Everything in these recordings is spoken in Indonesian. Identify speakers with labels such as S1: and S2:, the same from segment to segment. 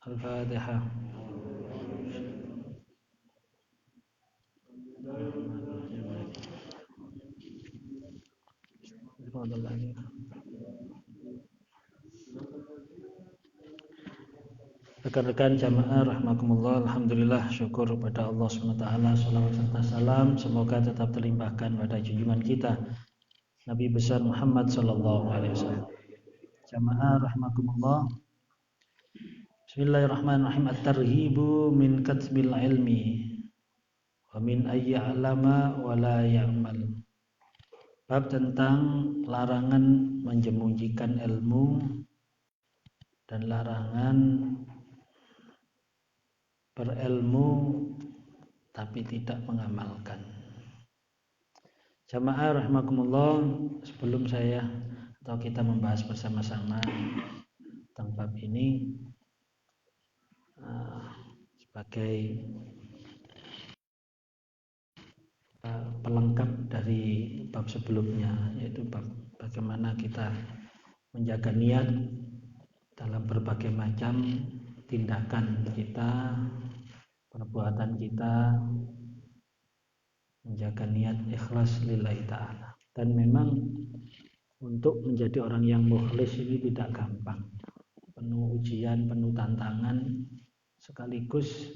S1: Al-Fatihah. Rekan-rekan jamaah rahmakumullah, alhamdulillah, syukur pada Allah SWT, salawat serta salam semoga tetap terlimpahkan pada junjungan kita Nabi besar Muhammad sallallahu alaihi wasallam. Jamaah rahmakumullah, bismillahirrahmanirrahim. At-tarhibu min katbil ilmi wa min ayya'lama wa la ya'mal. Bab tentang larangan menjemujikan ilmu dan larangan berilmu tapi tidak mengamalkan. Jamaah rahmakumullah, sebelum saya atau kita membahas bersama-sama tentang bab ini sebagai pelengkap dari bab sebelumnya, yaitu bab bagaimana kita menjaga niat dalam berbagai macam tindakan kita, perbuatan kita, menjaga niat ikhlas lillahi ta'ala. Dan memang untuk menjadi orang yang mukhlis ini tidak gampang, penuh ujian, penuh tantangan, sekaligus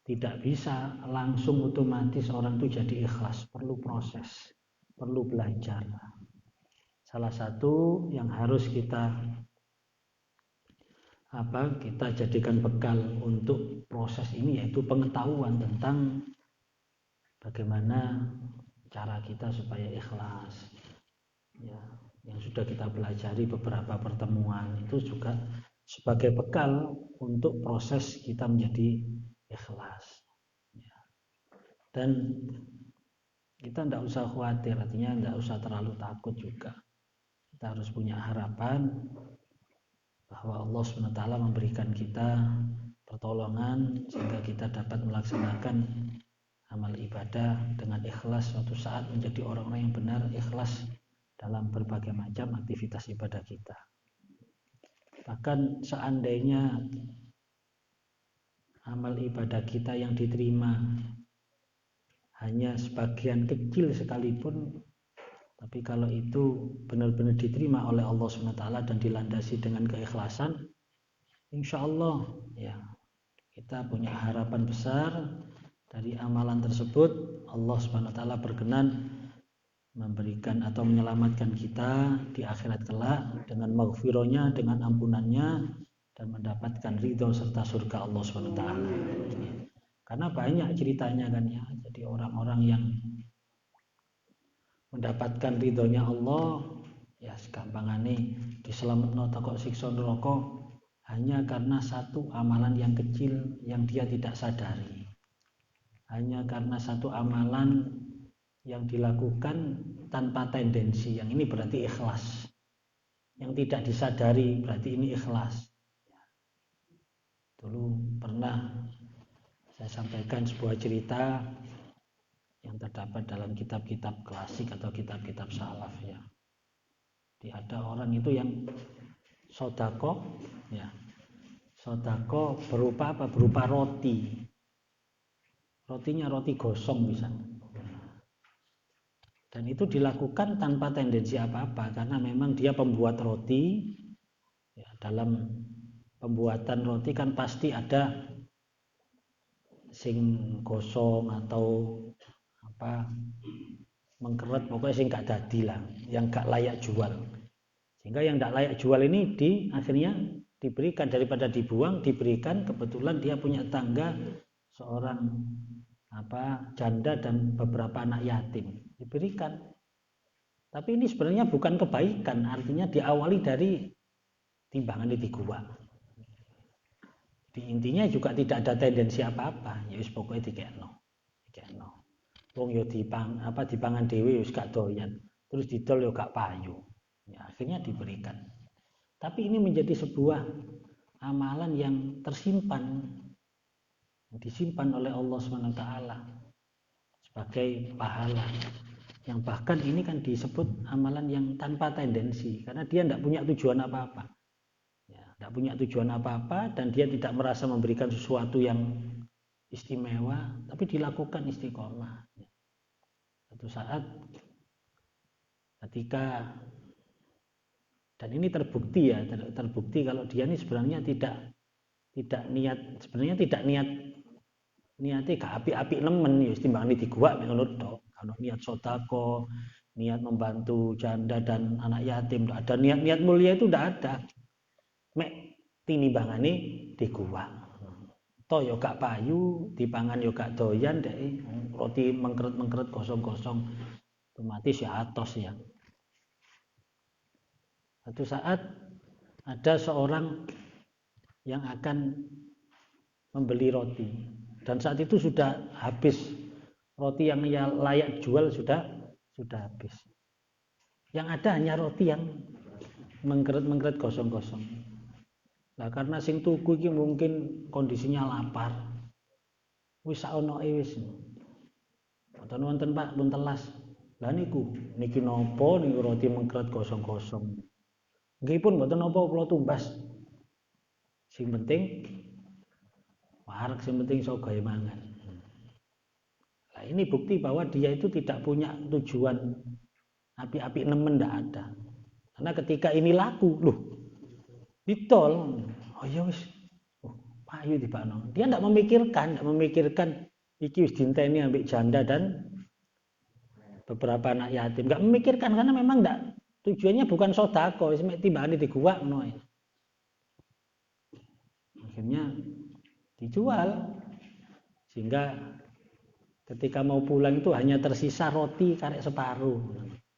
S1: tidak bisa langsung otomatis orang itu jadi ikhlas, perlu proses, perlu belajar. Salah satu yang harus kita jadikan bekal untuk proses ini yaitu pengetahuan tentang bagaimana cara kita supaya ikhlas. Ya, yang sudah kita pelajari beberapa pertemuan itu juga sebagai bekal untuk proses kita menjadi ikhlas. Ya. Dan kita tidak usah khawatir, artinya tidak usah terlalu takut juga. Kita harus punya harapan bahwa Allah SWT memberikan kita pertolongan sehingga kita dapat melaksanakan amal ibadah dengan ikhlas, suatu saat menjadi orang-orang yang benar ikhlas dalam berbagai macam aktivitas ibadah kita. Bahkan seandainya amal ibadah kita yang diterima hanya sebagian kecil sekalipun, tapi kalau itu benar-benar diterima oleh Allah SWT dan dilandasi dengan keikhlasan, insya Allah ya kita punya harapan besar dari amalan tersebut. Allah SWT berkenan memberikan atau menyelamatkan kita di akhirat kelak dengan maghfirahnya, dengan ampunannya, dan mendapatkan ridho serta surga Allah SWT. Karena banyak ceritanya kan ya, jadi orang-orang yang mendapatkan ridhonya Allah ya segampangane diselametno teko siksa neraka hanya karena satu amalan yang kecil yang dia tidak sadari, hanya karena satu amalan yang dilakukan tanpa tendensi, yang ini berarti ikhlas, yang tidak disadari berarti ini ikhlas. Dulu pernah saya sampaikan sebuah cerita yang terdapat dalam kitab-kitab klasik atau kitab-kitab salaf ya. Ada orang itu yang sodako ya, sodako berupa apa? Berupa roti. Rotinya roti gosong misalnya. Dan itu dilakukan tanpa tendensi apa-apa karena memang dia pembuat roti ya, dalam pembuatan roti kan pasti ada sing gosong atau apa mengkeret, pokoknya sing gak dadi lah, yang gak layak jual. Sehingga yang gak layak jual ini akhirnya diberikan, daripada dibuang diberikan. Kebetulan dia punya tangga seorang janda dan beberapa anak yatim, diberikan. Tapi ini sebenarnya bukan kebaikan, artinya diawali dari timbangan di gua. Di intinya juga tidak ada tendensi apa-apa, ya wis pokoknya dikekno. Wong yo dipangan dhewe wis gak doyan, terus didol yo gak payu. Ya, akhirnya diberikan. Tapi ini menjadi sebuah amalan yang tersimpan, disimpan oleh Allah SWT sebagai pahala. Yang bahkan ini kan disebut amalan yang tanpa tendensi karena dia tidak punya tujuan apa-apa. Ya, tidak punya tujuan apa-apa, dan dia tidak merasa memberikan sesuatu yang istimewa, tapi dilakukan istiqomah. Suatu saat ketika, dan ini terbukti ya, terbukti kalau dia ini sebenarnya tidak niatnya gak api-api nemen ya timbangane diguak menurut tok. Kalau niat sodako, niat membantu janda dan anak yatim, ada niat-niat mulia itu tidak ada. Mek tinimbangane diguak. Toh yo gak payu, dipangan yo gak doyan deh, roti mengkeret-mengkeret kosong-kosong, otomatis ya atos ya. Suatu saat ada seorang yang akan membeli roti, dan saat itu sudah habis roti yang layak jual, sudah habis. Yang ada hanya roti yang mengkeret-mengkeret kosong-kosong. Lah karena sing tuku iki mungkin kondisinya lapar. Wis saonoke wis. Mboten wonten Pak, pun telas. Lah niku niki napa niku roti mengkeret kosong-kosong. Nggih pun mboten napa kula tumbas. Sing penting warak, sing penting iso gawe mangan. Nah, ini bukti bahwa dia itu tidak punya tujuan api-api nemen, ndak ada. Karena ketika ini laku, loh, ditol, oh ya wis, payu dibakno. Dia ndak memikirkan iki wis dinteni ambek janda dan beberapa anak yatim. Nggak memikirkan karena memang ndak, tujuannya bukan sodako, wis mek timbangane diguwakno. Akhirnya dijual, sehingga ketika mau pulang itu hanya tersisa roti karek separuh,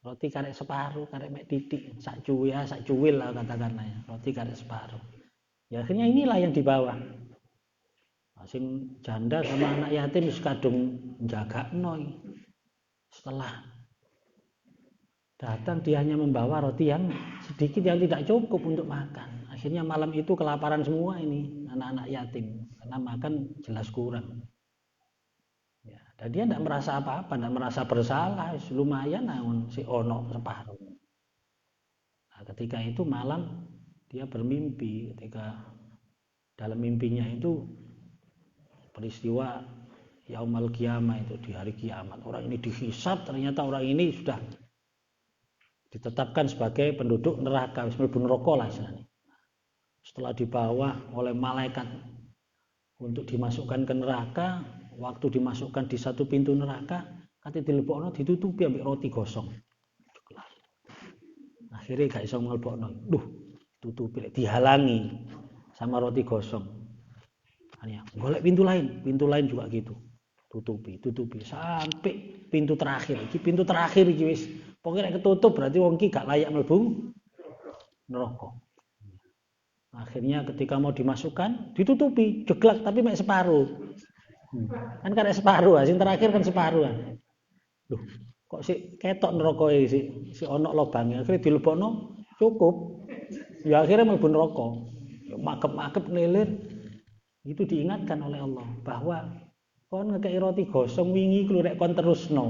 S1: karek mek titik, sak cuwil lah katakanlah ya, roti karek separuh. Ya akhirnya inilah yang dibawa. Sing janda sama anak yatim wis kadung njagakno. Setelah datang dia hanya membawa roti yang sedikit yang tidak cukup untuk makan. Akhirnya malam itu kelaparan semua ini anak-anak yatim karena makan jelas kurang. Ya, dan dia tidak merasa apa-apa, tidak merasa bersalah, lumayan namun si ono separuh. Nah, ketika itu malam dia bermimpi, ketika dalam mimpinya itu peristiwa Yaumul Qiyamah, itu di hari kiamat. Orang ini dihisab, ternyata orang ini sudah ditetapkan sebagai penduduk neraka, mlebu neraka lah istilahnya. Setelah dibawa oleh malaikat untuk dimasukkan ke neraka, waktu dimasukkan di satu pintu neraka, kate dilebokno ditutupi ambek roti gosong. Akhirnya gak iso ngelebokno. Duh, tutupi, dihalangi sama roti gosong. Hanya golek pintu lain juga gitu. Tutupi sampai pintu terakhir. Iki pintu terakhir iki wis. Pokoke nek ketutup berarti wong iki gak layak mlebu neraka. Akhirnya ketika mau dimasukkan, ditutupi, jeglak tapi mek separuh. Kan karek separuh, sing terakhir kan separuh. Loh, kok sik ketok nerakane si ono lobange. Akhirnya dilebokno cukup. Ya akhirnya mlebu neraka. Makep-makep ngilir. Itu diingatkan oleh Allah bahwa kon ngekei roti gosong wingi ku rek kon terusno.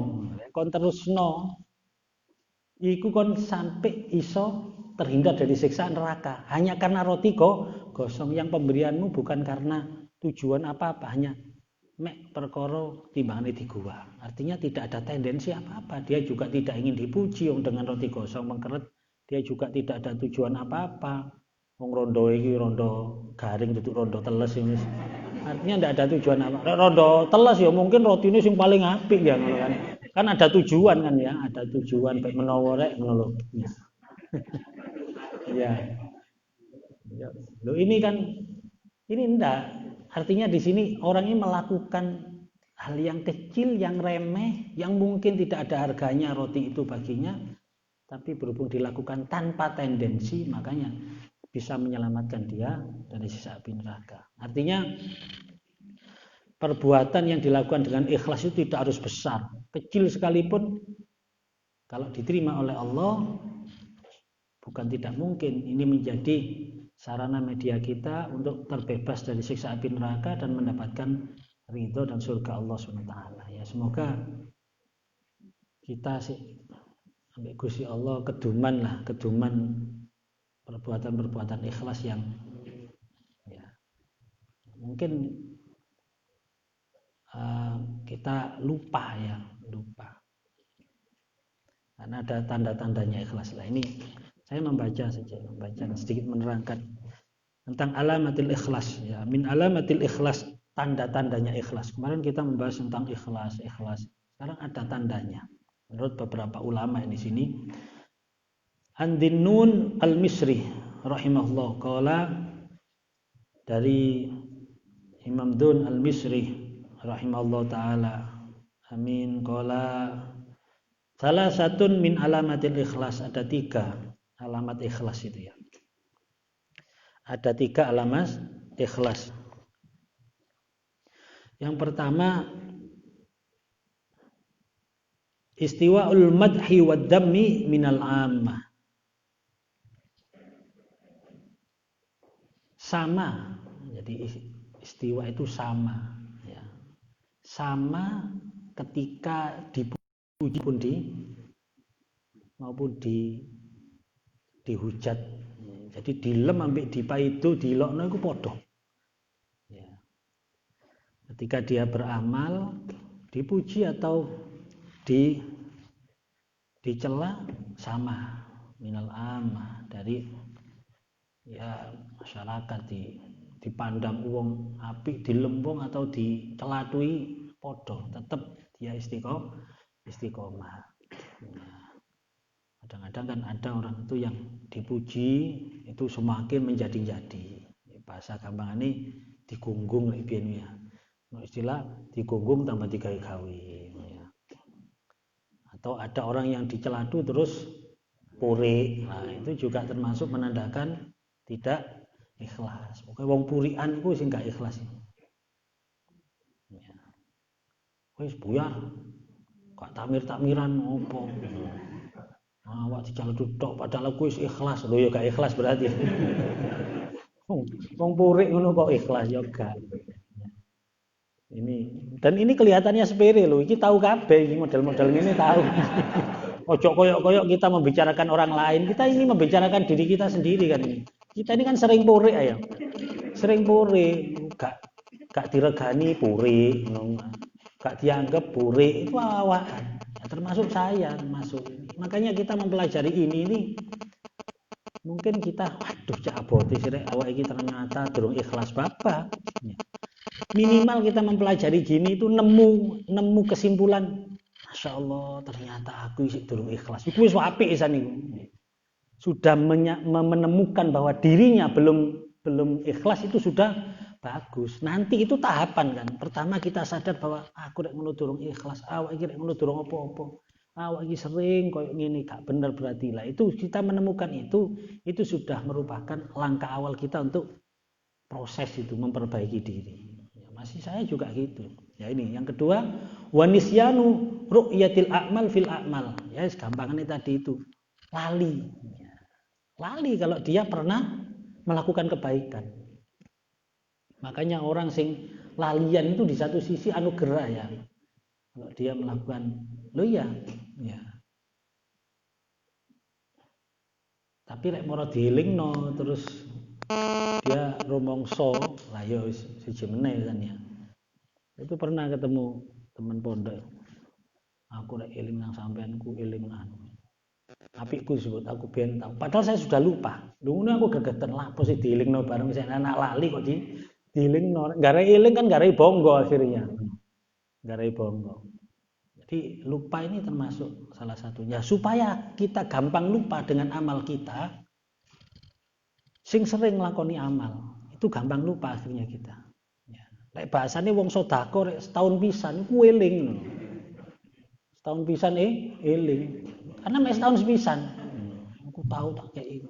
S1: Iku kon sampai iso terhindar dari siksa neraka hanya karena roti gosong. Yang pemberianmu bukan karena tujuan apa-apa, hanya mek perkara timbangane diguwak. Artinya tidak ada tendensi apa-apa. Dia juga tidak ingin dipuji dengan roti gosong mengkeret. Dia juga tidak ada tujuan apa-apa. Wong rondo iki rondo garing duduk rondo teles ini. Artinya tidak ada tujuan apa. Rondo teles ya mungkin rotine sing paling apik ya kan. Kan ada tujuan kan ya, ada tujuan baik menawa rek ngono lho. Ya. Loh ini kan ini enggak. Artinya di sini orang ini melakukan hal yang kecil, yang remeh, yang mungkin tidak ada harganya roti itu baginya, tapi berhubung dilakukan tanpa tendensi, makanya bisa menyelamatkan dia dari siksa api neraka. Artinya perbuatan yang dilakukan dengan ikhlas itu tidak harus besar, kecil sekalipun kalau diterima oleh Allah, bukan tidak mungkin ini menjadi sarana media kita untuk terbebas dari siksa api neraka dan mendapatkan ridho dan surga Allah SWT. Ya semoga kita sih Gusti Allah keduman perbuatan-perbuatan ikhlas yang mungkin kita lupa karena ada tanda-tandanya ikhlas. Lah ini saya membaca sedikit menerangkan tentang alamatil ikhlas ya. Min alamatil ikhlas, tanda-tandanya ikhlas. Kemarin kita membahas tentang ikhlas. Sekarang ada tandanya. Menurut beberapa ulama di sini, An-Dinnun Al-Misri rahimahullah qala, dari Imam Dun Al-Misri rahimahullah taala, amin, qala salah satun min alamatil ikhlas, ada 3 alamat ikhlas itu ya. Ada 3 alamat ikhlas. Yang pertama, istiwa'ul madhi wad dammi minal ammah. Sama, jadi istiwa itu sama ya. Sama ketika dipuji pun maupun dihujat. Jadi dilem ambek dipaido dilokno iku padha. Ya. Ketika dia beramal, dipuji atau dicela sama, minal ammah, dari ya masyarakat, dipandang wong apik, dilembung atau dicelatui padha, tetap dia istiqomah. Nah, kadang-kadang kan ada orang itu yang dipuji itu semakin menjadi-jadi. Bahasa gampangane digunggung lek biyen ya. Istilah digunggung tambah digawe-gawe ya. Atau ada orang yang dicelatu terus puri. Nah, itu juga termasuk menandakan tidak ikhlas. Pokoknya wong purian iku sing gak ikhlas. Ya. Wis buyar. Kok takmir-takmiran opo? Awak dijaluk tok padahal aku wis ikhlas. Lho ya gak ikhlas berarti. Wong purik ngono kok ikhlas ya gak. Ini kelihatannya sepele lho. Iki tahu kabeh iki model-model ngene tahu. Ojo koyok-koyok kita membicarakan orang lain. Kita ini membicarakan diri kita sendiri kan ini. Kita ini kan sering purik ya. Sering purik, gak diregani purik, gak dianggap purik, itu awaan. Ya, termasuk saya, termasuk. Makanya kita mempelajari ini mungkin kita waduh cak abote sirek awak iki ternyata durung ikhlas bapak. Ya. Minimal kita mempelajari gini itu nemu kesimpulan, Masya Allah ternyata aku isi durung ikhlas. Iku wis apik isan iku. Sudah menemukan bahwa dirinya belum ikhlas, itu sudah bagus. Nanti itu tahapan kan. Pertama kita sadar bahwa aku rek ngono durung ikhlas, awak iki rek ngono durung apa-apa. Awak iki sering koyo ngene gak bener berarti lah. Itu kita menemukan itu sudah merupakan langkah awal kita untuk proses itu memperbaiki diri. Ya, masih saya juga gitu. Ya ini yang kedua, wanisyanu ru'yatil a'mal fil a'mal. Ya gampangannya tadi itu. Lali. Lali kalau dia pernah melakukan kebaikan. Makanya orang sing lalian itu di satu sisi anugerah ya. Kalau dia melakukan, lo ya. Tapi lek moro dielingno terus dia rumangsa, lah ya wis siji meneh kan ya. Itu pernah ketemu teman pondok. Aku lek eling nang sampeanku eling anu. Apikku disebut aku ben tahu. Padahal saya sudah lupa. Lungune aku gegeten lapo sih dielingno bareng sing anak lali kok dielingno. Gara eling kan gara bonggo akhirnya. Gara bonggo. Jadi lupa ini termasuk salah satunya. Supaya kita gampang lupa dengan amal kita. Sing sering nglakoni amal, itu gampang lupa akhirnya kita. Ya. Lek bahasane wong sedekah rek setahun pisan ku eling. Setahun pisan eling. Karena mek setahun sepisan. Aku tahu tak kayak itu.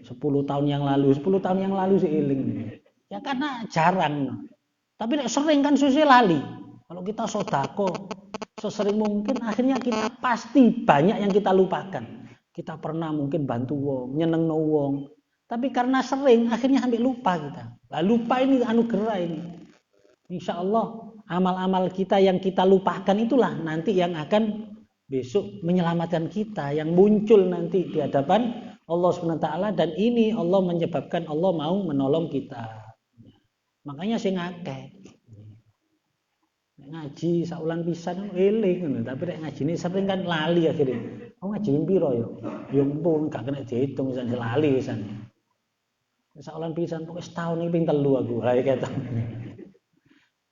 S1: 10 tahun yang lalu sih eling. Ya karena jarang. Tapi nek sering kan susah lali. Kalau kita sedekah sesering mungkin akhirnya kita pasti banyak yang kita lupakan. Kita pernah mungkin bantu wong, nyenengno wong. Tapi karena sering akhirnya sampai lupa kita. Lah lupa ini anugerah ini. Insya Allah amal-amal kita yang kita lupakan itulah nanti yang akan besok menyelamatkan kita, yang muncul nanti di hadapan Allah SWT, dan ini Allah menyebabkan Allah mau menolong kita. Makanya sing akeh. Ngaji saulan pisan eling ngono, tapi nek ngajine sering kan lali akhirnya. Oh ngaji piro ya? Ya ampun, gak kena dihitung pisan lali pisan. Saulan pisan pokoke setahun iki ping 3 aku. Ha iki ketok.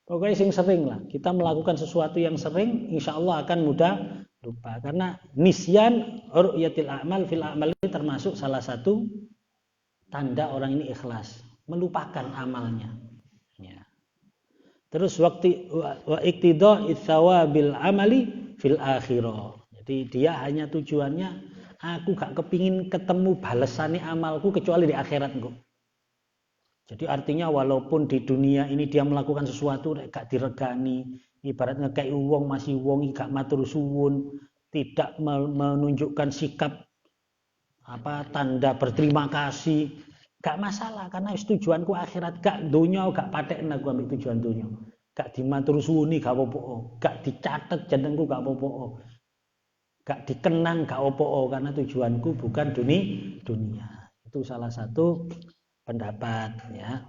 S1: Pokoknya sing sering lah. Kita melakukan sesuatu yang sering, insya Allah akan mudah lupa. Karena nisyan ru'yatil a'mal fil a'mal ini termasuk salah satu tanda orang ini ikhlas, melupakan amalnya. Ya. Terus waktu wa iqtida itsawabil amali fil akhirah. Jadi dia hanya tujuannya aku gak kepingin ketemu balesane amalku kecuali di akhirat engko. Jadi artinya walaupun di dunia ini dia melakukan sesuatu gak diregani, ibaratnya kayak wong masih wong gak matur suwun, tidak menunjukkan sikap tanda berterima kasih, gak masalah karena tujuanku akhirat, gak dunia, gak patekna aku ambil tujuan dunia. Gak dimatur suwuni gak apa-apa, gak dicatet jenengku gak apa-apa. Gak dikenang gak apa-apa karena tujuanku bukan dunia. Itu salah satu pendapat ya.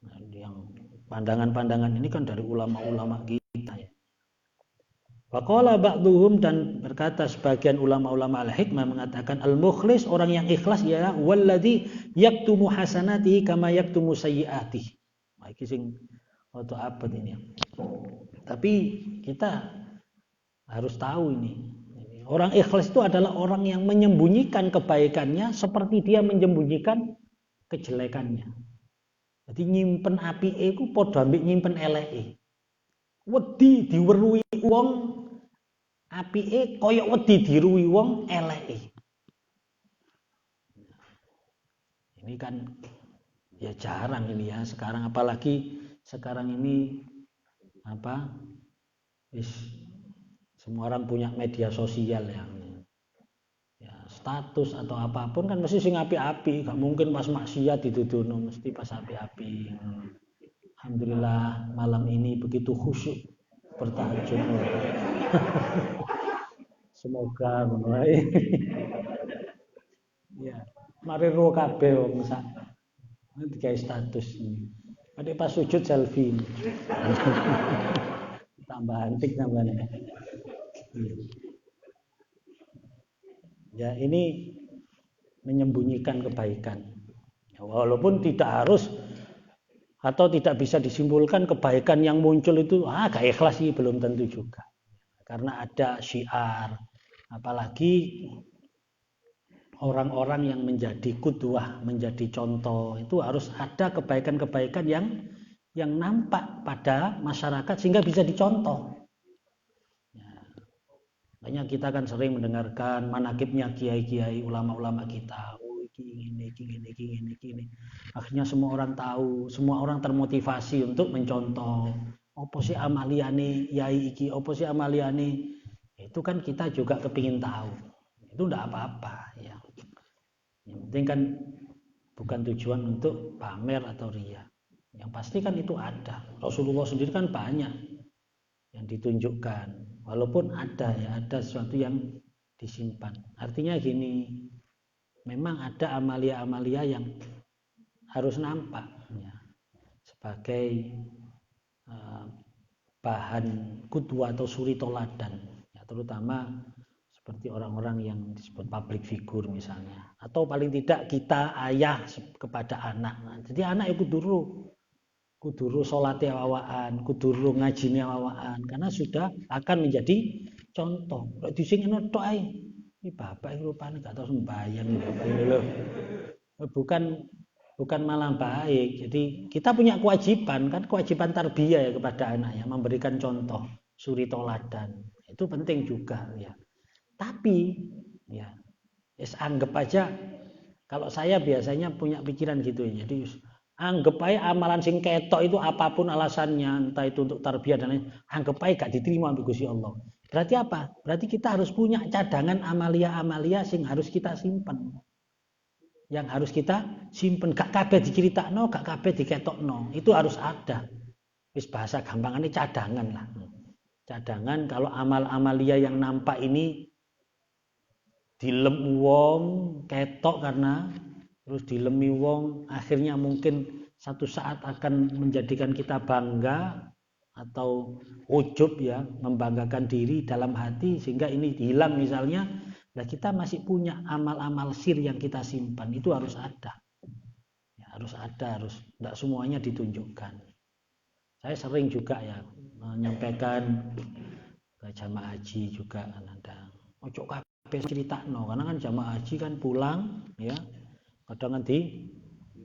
S1: Nah, yang pandangan-pandangan ini kan dari ulama-ulama kita ya. Waqala ba'duhum, dan berkata sebagian ulama-ulama al-hikmah mengatakan al-mukhlis, orang yang ikhlas ialah walladzi yaktumu hasanatihi kama yaktumu sayyiatihi. Nah, iki sing atau apa ini. Tapi kita harus tahu ini. Orang ikhlas itu adalah orang yang menyembunyikan kebaikannya seperti dia menyembunyikan kejelekannya. Jadi nyimpen apike iku padha ambek nyimpen eleke. Wedi diweruhi wong apike kaya wedi diruwi wong eleke. Ini kan ya jarang ini ya sekarang, apalagi sekarang ini semua orang punya media sosial ya status atau apapun kan mesti sing api-api, gak mungkin pas maksiat dituduhno, mesti pas api-api. Alhamdulillah malam ini begitu khusyuk bertahajud. Semoga mulai ya mari ro kabeh wong sak digawe status ini. Ade pas sujud selfie. Tambah antik tambahnya. Ya ini menyembunyikan kebaikan. Ya, walaupun tidak harus atau tidak bisa disimpulkan kebaikan yang muncul itu gak ikhlas sih, belum tentu juga. Karena ada syiar, apalagi orang-orang yang menjadi qudwah, menjadi contoh, itu harus ada kebaikan-kebaikan yang nampak pada masyarakat sehingga bisa dicontoh. Makanya kita kan sering mendengarkan manakibnya kiai-kiai, ulama-ulama kita. Oh, ini. Akhirnya semua orang tahu, semua orang termotivasi untuk mencontoh. Apa sih amaliane yai iki? Apa sih amaliane? Itu kan kita juga kepingin tahu. Itu enggak apa-apa ya. Yang penting kan bukan tujuan untuk pamer atau riya. Yang pasti kan itu ada. Rasulullah sendiri kan banyak yang ditunjukkan. Walaupun ada sesuatu yang disimpan. Artinya gini, memang ada amalia-amalia yang harus nampak ya, sebagai bahan qudwah atau suri toladan, ya, terutama seperti orang-orang yang disebut public figure misalnya, atau paling tidak kita ayah kepada anak. Nah, jadi anak itu kuduru salate awaan, kuduru ngajine awaan, karena sudah akan menjadi contoh. Kok disingno tok ae. Iki bapak iki rupane gak tau sembahyang lho. Bukan malah baik. Jadi kita punya kewajiban, kan kewajiban tarbiyah ya kepada anak ya, memberikan contoh, suri toladan. Itu penting juga ya. Tapi ya anggap aja, kalau saya biasanya punya pikiran gitu ya. Jadi anggap aja amalan sing ketok itu apapun alasannya, entah itu untuk tarbiyah dan lain, anggap aja gak diterima oleh Gusti Allah. Berarti apa? Berarti kita harus punya cadangan amalia-amalia sing harus kita simpen. Yang harus kita simpen, gak kabeh diceritakno, gak kabeh diketokno. Itu harus ada. Wis bahasa gampangannya cadangan lah. Cadangan kalau amal-amalia yang nampak ini dilem wong ketok karena terus dilemi wong, akhirnya mungkin satu saat akan menjadikan kita bangga atau ujub ya, membanggakan diri dalam hati sehingga ini hilang misalnya, nah kita masih punya amal-amal sir yang kita simpan, itu harus ada. Ya, harus tidak semuanya ditunjukkan. Saya sering juga ya menyampaikan ke jamaah haji juga kadang ojo kabeh critakno, karena kan jamaah haji kan pulang ya kadang nanti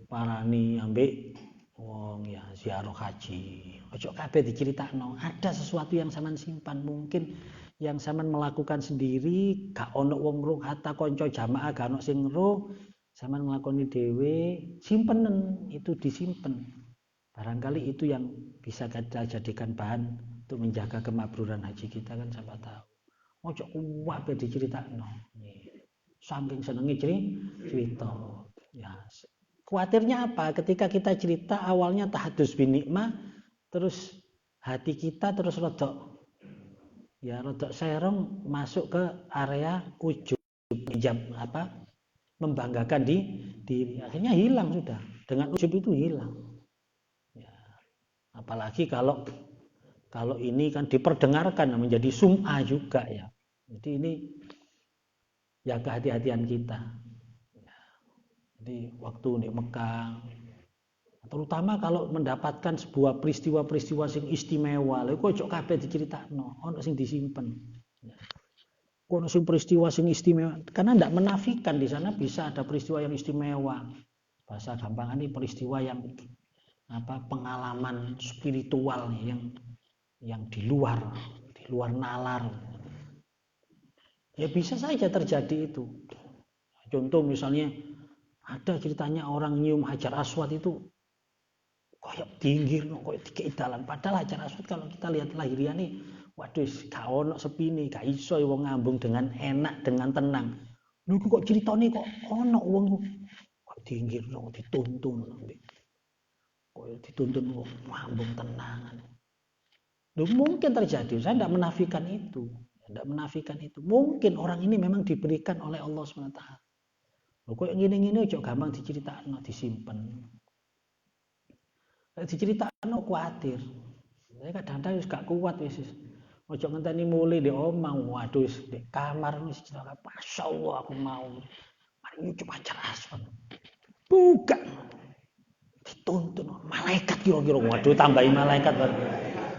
S1: parani ambek wong ya ziarah haji. Ojo kabeh diceritakno. Ada sesuatu yang sampean simpan, mungkin yang sampean melakukan sendiri, gak ono wong roh, hatta kanca jamaah gak ono sing roh, sampean nglakoni dhewe, simpenen, itu disimpen. Barangkali itu yang bisa kita jadikan bahan untuk menjaga kemakburan haji kita kan siapa tahu. Ojo kabeh diceritakno. Saking senenge cerita. Ya, khawatirnya apa? Ketika kita cerita awalnya tahadus bin nikmah, terus hati kita terus rodok serong masuk ke area ujub, ijab membanggakan diri. Akhirnya hilang sudah. Dengan ujub itu hilang. Ya. Apalagi kalau ini kan diperdengarkan menjadi sum'ah juga ya. Jadi ini ya kehati-hatian kita. Jadi waktu di Mekah, terutama kalau mendapatkan sebuah peristiwa-peristiwa sing istimewa, lha kok ojo kabeh diceritakno, ono sing disimpen. Ono sing peristiwa sing istimewa, karena tidak menafikan di sana bisa ada peristiwa yang istimewa. Bahasa gampangane peristiwa yang pengalaman spiritual yang di luar nalar. Ya bisa saja terjadi itu. Contoh misalnya ada ceritanya orang nyium Hajar Aswad itu kayak tinggi, kayak dikeidalan. Padahal Hajar Aswad kalau kita lihat lahiriannya, waduh, gak ono sepine, gak iso wong ngambung dengan enak, dengan tenang. Lho kok ceritane kok ono wong kok tinggi, dituntun. Kok dituntun wong ngambung tenang. Lho mungkin terjadi, saya tidak menafikan itu. Mungkin orang ini memang diberikan oleh Allah SWT. Kok ngene-ngene aja gampang diceritakno, disimpen. Diceritakno kuatir. Saya kadang-kadang wis gak kuat wis. Ojo ngenteni mulai di omah, waduh di kamar wis cerita, masyaallah aku mau. Mari coba Hajar Aswad. Bukan. Dituntun malaikat kira-kira. Waduh tambahi malaikat.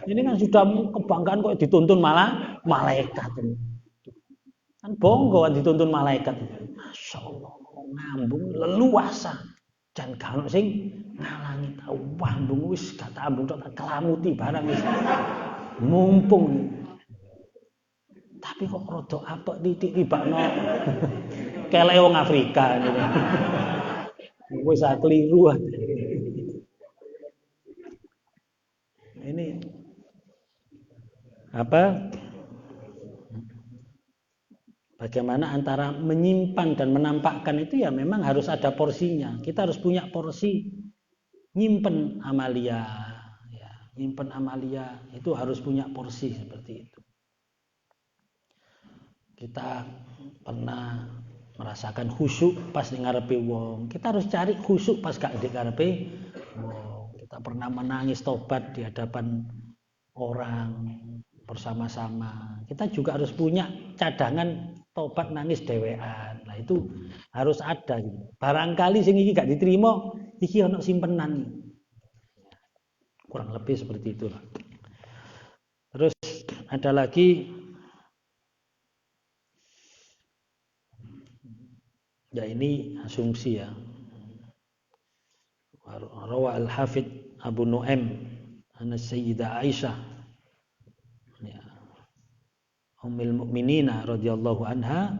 S1: Ini kan sudah kebanggaan kok dituntun malah malaikat. Kan bonggo kan dituntun malaikat. Masyaallah. Ngambung leluasa jan gak sing ngalangi wambung wis gak tambung tok kelamuti barang wis mumpung tapi kok rada apik titik tibakno kelek wong Afrika gitu. Wis keliru. Ini bagaimana antara menyimpan dan menampakkan itu ya memang harus ada porsinya. Kita harus punya porsi nyimpen amalia. Ya, nyimpen amalia itu harus punya porsi seperti itu. Kita pernah merasakan khusyuk pas ngarepe wong. Kita harus cari khusyuk pas gak ngarepe wong. Kita pernah menangis tobat di hadapan orang bersama-sama. Kita juga harus punya cadangan tobat nangis dhewean. Nah itu harus ada gitu. Barangkali sing iki gak diterima, iki ono simpenan. Kurang lebih seperti itulah. Terus ada lagi ya ini asumsi ya. Rawa al-Hafidz Abu Nu'aim an Sayyidah Aisyah Ummul Mukminina radhiyallahu anha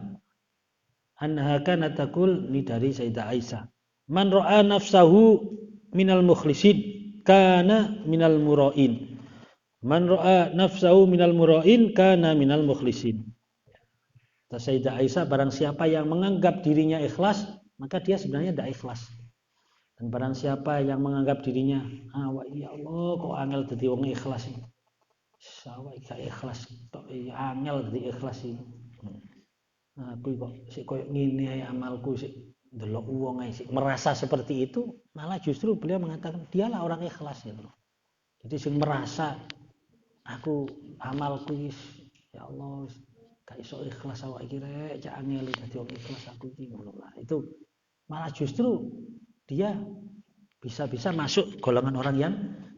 S1: kanat taqul, ini dari Sayyidah Aisyah, man ra'a nafsahu minal mukhlisin kana minal mura'in, man ra'a nafsahu minal mura'in kana minal mukhlisin. Sayyidah Aisyah, barang siapa yang menganggap dirinya ikhlas maka dia sebenarnya tidak ikhlas, dan barang siapa yang menganggap dirinya ya Allah kok angel dadi wong ikhlas ini, sawah gak ikhlas tok angel dadi ikhlas iki. Aku kok sik koyo ngene ae amalku sik delok wong merasa seperti itu, malah justru beliau mengatakan dialah orang ikhlas gitu. Jadi sing merasa aku amalku ya Allah gak iso ikhlas awak iki rek cak angel dadi wong ikhlas aku iki ngono lah. Itu malah justru dia bisa masuk golongan orang yang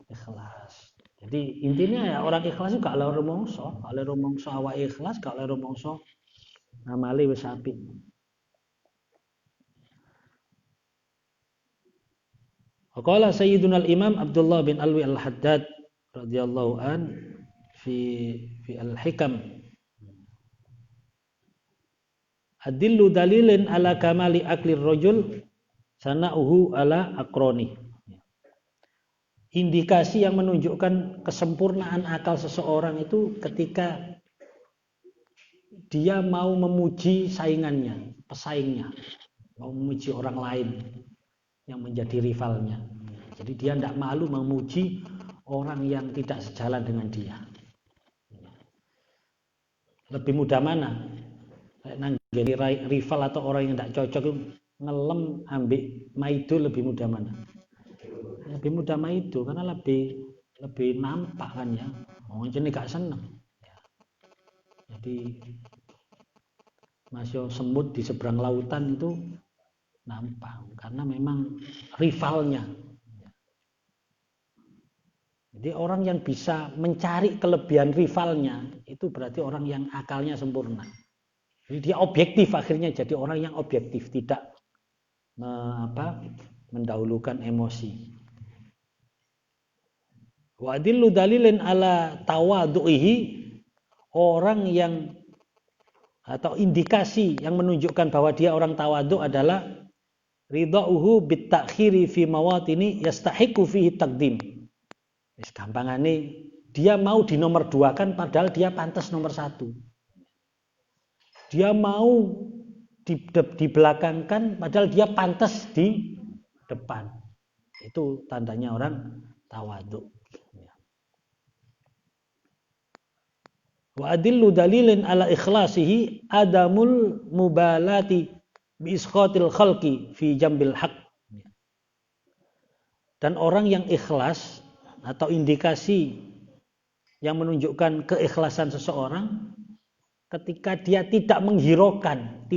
S1: ikhlas. Jadi intinya ya orang ikhlas itu gak oleh rumangsa, gak oleh rumangsa awak ikhlas, gak oleh rumangsa amale wis apik. Qala Sayyiduna al-Imam Abdullah bin Alwi al-Haddad radhiyallahu an fi al-Hikam adillu dalilin ala kamali aklir rajul sana'uhu ala akroni. Indikasi yang menunjukkan kesempurnaan akal seseorang itu ketika dia mau memuji saingannya, pesaingnya, mau memuji orang lain yang menjadi rivalnya. Jadi dia tidak malu memuji orang yang tidak sejalan dengan dia. Lebih mudah mana? Nanggeni rival atau orang yang tidak cocok ngelem ambek maido lebih mudah mana? Lebih mudah maido karena lebih nampak kan ya. Wong jenenge gak seneng. Jadi masih semut di seberang lautan itu nampak karena memang rivalnya. Jadi orang yang bisa mencari kelebihan rivalnya itu berarti orang yang akalnya sempurna. Jadi dia objektif akhirnya jadi orang yang objektif, tidak mendahulukan emosi. Wa adillu dalilin ala tawadhu'ihi, orang yang atau indikasi yang menunjukkan bahwa dia orang tawadhu adalah ridha'uhu bit ta'khiri fi mawatini yastahiqu fihi taqdim. Wis gampangane dia mau dinomorduakan padahal dia pantas nomor 1. Dia mau dibelakangkan padahal dia pantas di depan. Itu tandanya orang tawadhu. Wa adillu dalilin ala ikhlasihi adamul mubalati bi isqatil khalqi fi jambil haq. Dan orang yang ikhlas atau indikasi yang menunjukkan keikhlasan seseorang ketika dia tidak menghiraukan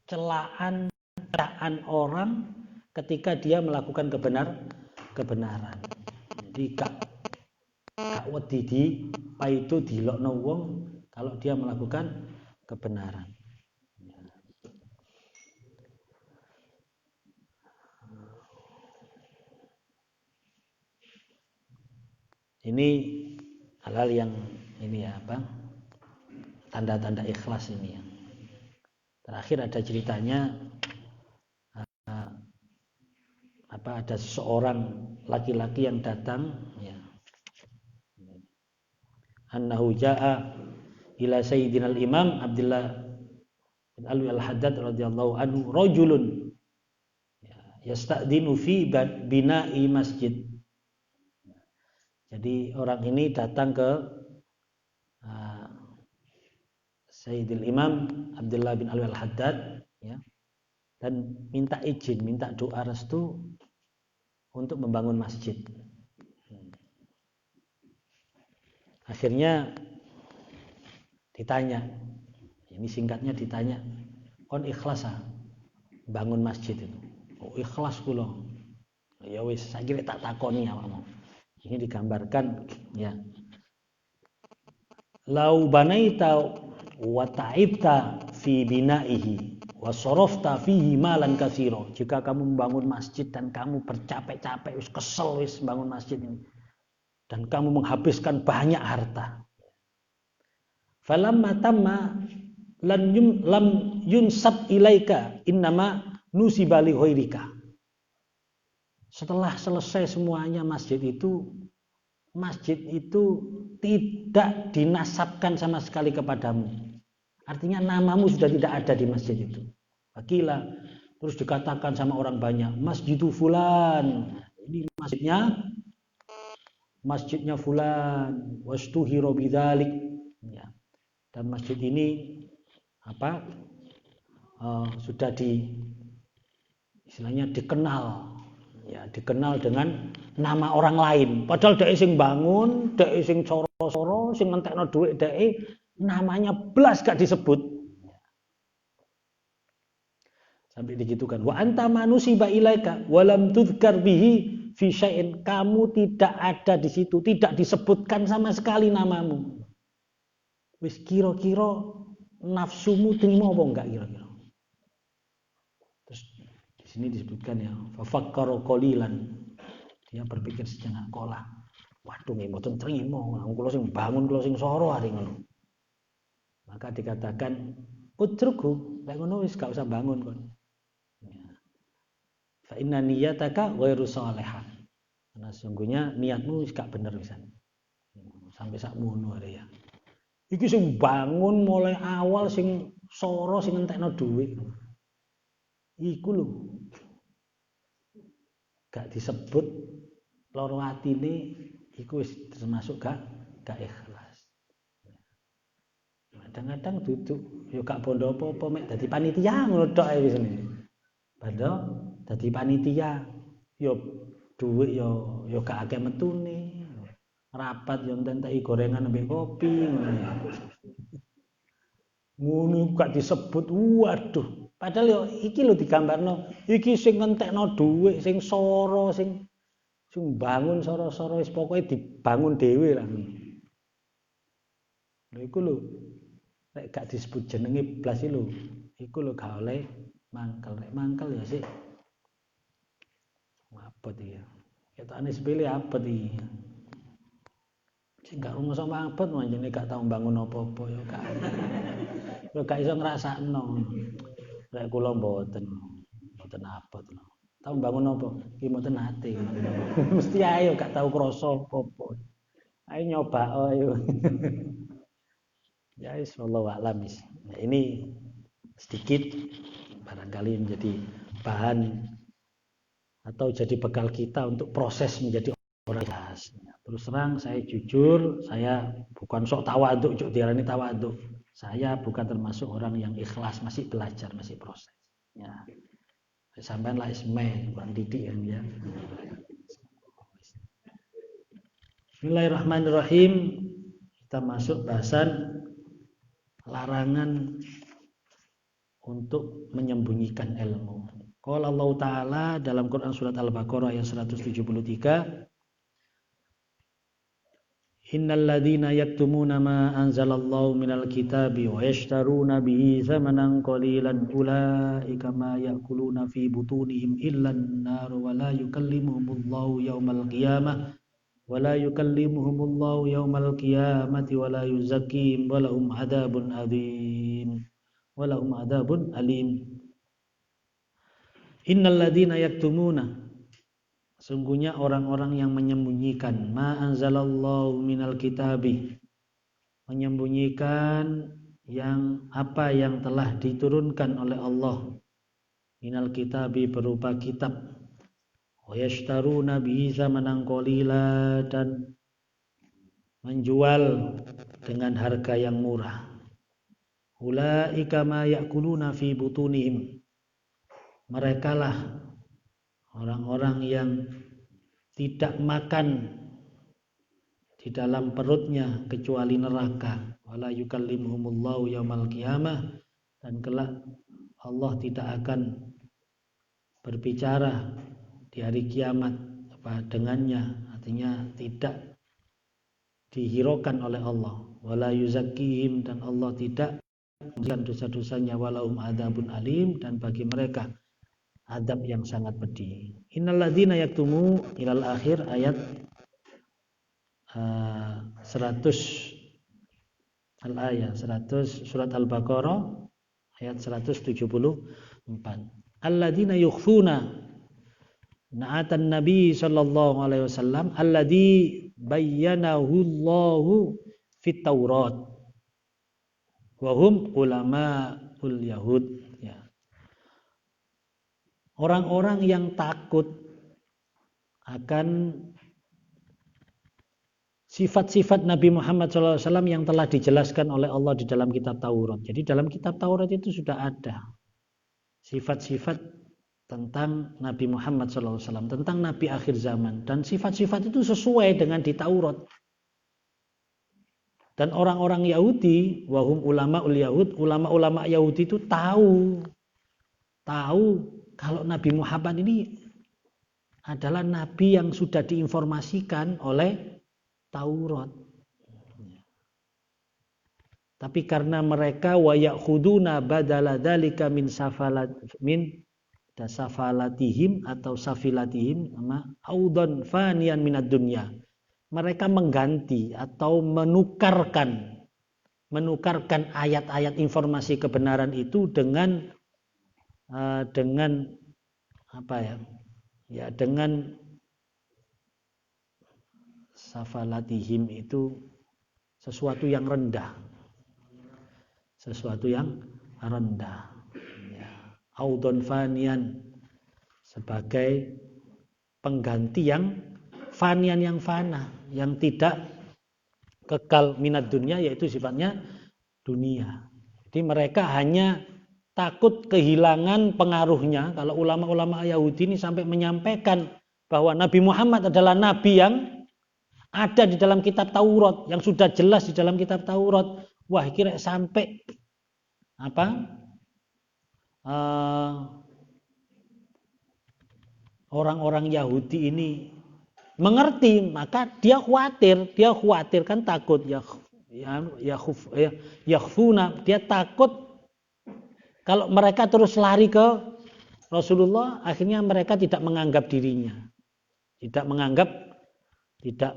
S1: celaan orang ketika dia melakukan kebenaran. Jadi gak wedi di paido dilokno wong kalau dia melakukan kebenaran. Ini hal-hal yang ini ya tanda-tanda ikhlas ini ya. Terakhir ada ceritanya ada seseorang laki-laki yang datang ya. Annahu jaa ila sayyidina al-imam Abdullah bin Alwi al-Haddad radhiyallahu anhu rajulun yasta'dinu fi bina'i masjid. Jadi orang ini datang ke Sayyidil Imam Abdullah bin Alwi al-Haddad ya, dan minta izin, minta doa restu untuk membangun masjid. Akhirnya ditanya, ini singkatnya ditanya, kon ikhlas bangun masjid itu? Oh ikhlas kula. Ya wis, saiki tak takoni awakmu. Ini digambarkan ya. Lau banaita wa ta'ibta fi bina'ihi wa sarafta fihi malan katsira. Jika kamu membangun masjid dan kamu bercapek-capek wis kesel wis bangun masjid ini dan kamu menghabiskan banyak harta. Falamma tamma lam yunsab ilaika innama nusiba li ghairika. Setelah selesai semuanya masjid itu tidak dinasabkan sama sekali kepadamu. Artinya namamu sudah tidak ada di masjid itu. Wakila terus dikatakan sama orang banyak, Masjidu Fulan. Ini masjidnya Fulan. Wastuhiro bidzalik. Ya. Dan masjid ini sudah istilahnya dikenal dengan nama orang lain. Padahal dhek sing bangun, dhek sing coro-coro, sing ngentekno dhuwit dhek namanya blas gak disebut. Sampai digitukan. Wa anta manusiba ilaika walam tudhkar bihi fi syai'in. Kamu tidak ada di situ, tidak disebutkan sama sekali namamu. Wis kira-kira nafsumu terima apa enggak kira-kira? Terus di sini disebutkan ya, fafakkara qalilan. Dia berpikir sejenak, kolah. Waduh nggih mboten trimo, kula sing bangun kula sing soro hari ngono. Maka dikatakan, "Utruku, lek ngono wis gak usah bangun kon." Fa inna niyataka ghairu shalihah. Karena sesungguhnya niatmu wis gak bener wisan. Sampai sakmono are ya. Iki sing bangun mulai awal sing soro sing entekno dhuwit. Iku lho. Gak disebut loro atine iku wis termasuk gak ikhlas. Kadang-kadang duduk yo gak bondo apa-apa mek dadi panitia ngono tok ae wis ngene. Padahal dadi panitia yo dhuwit yo gak akeh metune. Rapat yo enteki gorengan ambek kopi ngono. Ngono gak disebut. Waduh. Padahal yo iki lho digambarno, iki sing ngentekno dhuwit, sing soro, sing bangun soro-soro wis pokoke dibangun dhewe lah. Lha iku lho nek gak disebut jenenge blas lho, iku lho gak oleh mangkel. Nek mangkel ya sik abot iki. Ketokane sepele abot iki. Sing gak rumoso abot manjene gak tau bangun apa-apa ya gak. Ya gak iso ngrasakno. Nek kula mboten abot lho. Tau bangun apa? Ki mboten nate. Mesti ayo gak tau krasa apa-apa. Ayo nyoba ayo. Ya wallahu a'lam. Nah, ini sedikit barangkali menjadi bahan atau jadi bekal kita untuk proses menjadi orang ikhlas. Terus terang saya jujur, saya bukan sok tawaduk, cuk diarani tawaduk. Saya bukan termasuk orang yang ikhlas, masih belajar, masih proses. Ya. Sampai lah isme, kurang didik ya. Bismillahirrahmanirrahim. Kita masuk bahasan larangan untuk menyembunyikan ilmu. Qala Allah Ta'ala dalam Quran surat Al-Baqarah ayat 173, Innal ladzina yaktumuna ma anzalallahu minal kitabi wa yashtaruna bihi thamanan qalilan ulaika ma ya'kuluna fi butunihim illan nar wa la yukallimuhumullahu yaumal qiyamah wa la yukallimuhumullahu yaumal qiyamati wa la yuzakkihim wa lahum adzabun adzim wa lahum adzabun alim. Innal ladzina yaktumuna, sungguhnya orang-orang yang menyembunyikan ma anzalallahu minal kitabi, menyembunyikan yang apa yang telah diturunkan oleh Allah minal kitabi berupa kitab, wa yashtaruna bihi tsamanan qalila, dan menjual dengan harga yang murah. Ulaika ma ya'kuluna fi butunihim, merekalah orang-orang yang tidak makan di dalam perutnya kecuali neraka. Wala yukallimuhumullahu yaumal qiyamah, dan kelak Allah tidak akan berbicara di hari kiamat dengannya, artinya tidak dihiraukan oleh Allah. Wala yuzakkihim, dan Allah tidak mengampuni dosa-dosanya. Walahum adzabun alim, dan bagi mereka adab yang sangat pedih. Innal ladzina yaktumu ilal akhir ayat 100 al-ayat 100 surat Al-Baqarah ayat 174. Alladzina yukhfuna na'atan nabi sallallahu alaihi wasallam alladzi bayyanahu Allahu fit Taurat wa hum ulama'ul yahud. Orang-orang yang takut akan sifat-sifat Nabi Muhammad SAW yang telah dijelaskan oleh Allah di dalam kitab Taurat. Jadi dalam kitab Taurat itu sudah ada sifat-sifat tentang Nabi Muhammad SAW, tentang Nabi akhir zaman, dan sifat-sifat itu sesuai dengan di Taurat. Dan orang-orang Yahudi, wahum ulamaul Yahud, ulama-ulama Yahudi itu tahu kalau Nabi Muhammad ini adalah nabi yang sudah diinformasikan oleh Taurat. Tapi karena mereka wa ya'khuduna badala dzalika min safalatihim atau safilatihim sama audon fanian minad dunya. Mereka mengganti atau menukarkan ayat-ayat informasi kebenaran itu dengan apa ya? Ya, dengan safalatihim itu sesuatu yang rendah. Ya. Audon fanian sebagai pengganti yang fanian, yang fana, yang tidak kekal minat dunia, yaitu sifatnya dunia. Jadi mereka hanya takut kehilangan pengaruhnya. Kalau ulama-ulama Yahudi ini sampai menyampaikan bahwa Nabi Muhammad adalah nabi yang ada di dalam kitab Taurat, yang sudah jelas di dalam kitab Taurat. Wah, kira sampai orang-orang Yahudi ini mengerti, maka dia khawatir kan, takut yakhfuna, dia takut kalau mereka terus lari ke Rasulullah, akhirnya mereka tidak menganggap dirinya, tidak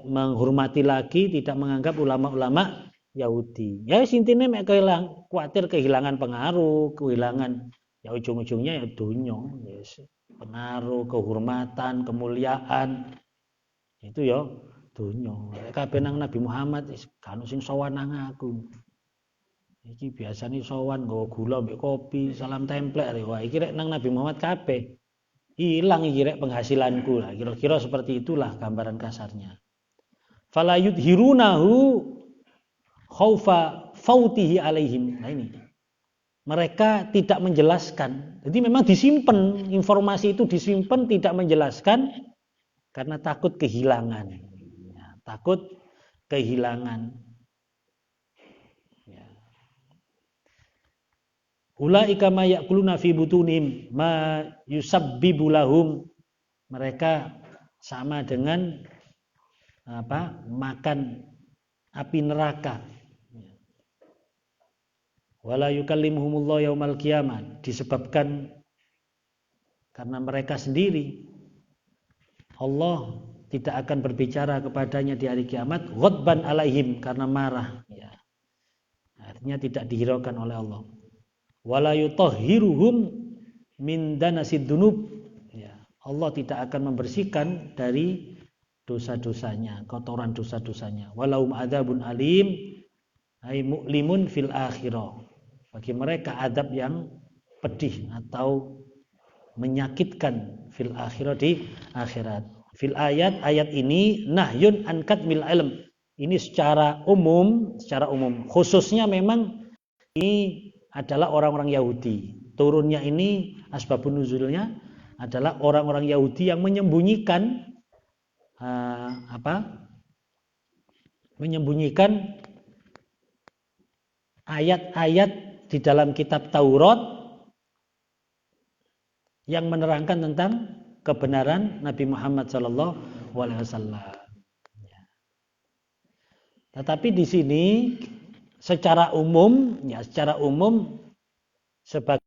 S1: menghormati lagi, tidak menganggap ulama-ulama Yahudi. Ya intine mek khawatir kehilangan pengaruh, kehilangan ya ujung-ujungnya ya dunya, yes. Pengaruh, kehormatan, kemuliaan. Itu ya dunya. Kabeh nang Nabi Muhammad kan sing sowan nang aku. Iki biasane sowan nggawa gula mbek kopi, salam templek. Wah, iki rek nang Nabi Muhammad kabeh. Hilang iki rek penghasilanku lah. Kira-kira seperti itulah gambaran kasarnya. Fala yudhirunahu khaufa fautihi alaihim. Nah ini. Mereka tidak menjelaskan. Jadi memang disimpan, informasi itu disimpan, tidak menjelaskan karena takut kehilangan. Ya, takut kehilangan. Ya. Ulaika ma ya'kuluna fi butunihim ma yusabbibu lahum. Mereka sama dengan makan api neraka. Wala yukallimuhumullahu yaumal qiyamah, disebabkan karena mereka sendiri Allah tidak akan berbicara kepadanya di hari kiamat, ghadban alaihim, karena marah, ya. Artinya tidak dihiraukan oleh Allah. Wala yutahhiruhum min danasid dunub, ya. Allah tidak akan membersihkan dari dosa-dosanya, kotoran dosa-dosanya. Walahum adzabun alim, ay mu'limun fil akhirah. Bagi mereka adab yang pedih atau menyakitkan fil akhirah, di akhirat. Fil ayat ini nahyun an katmil ilm. Ini secara umum, khususnya memang ini adalah orang-orang Yahudi. Turunnya ini asbabun nuzulnya adalah orang-orang Yahudi yang menyembunyikan menyembunyikan ayat-ayat di dalam kitab Taurat yang menerangkan tentang kebenaran Nabi Muhammad SAW. Tetapi di sini secara umum sebagai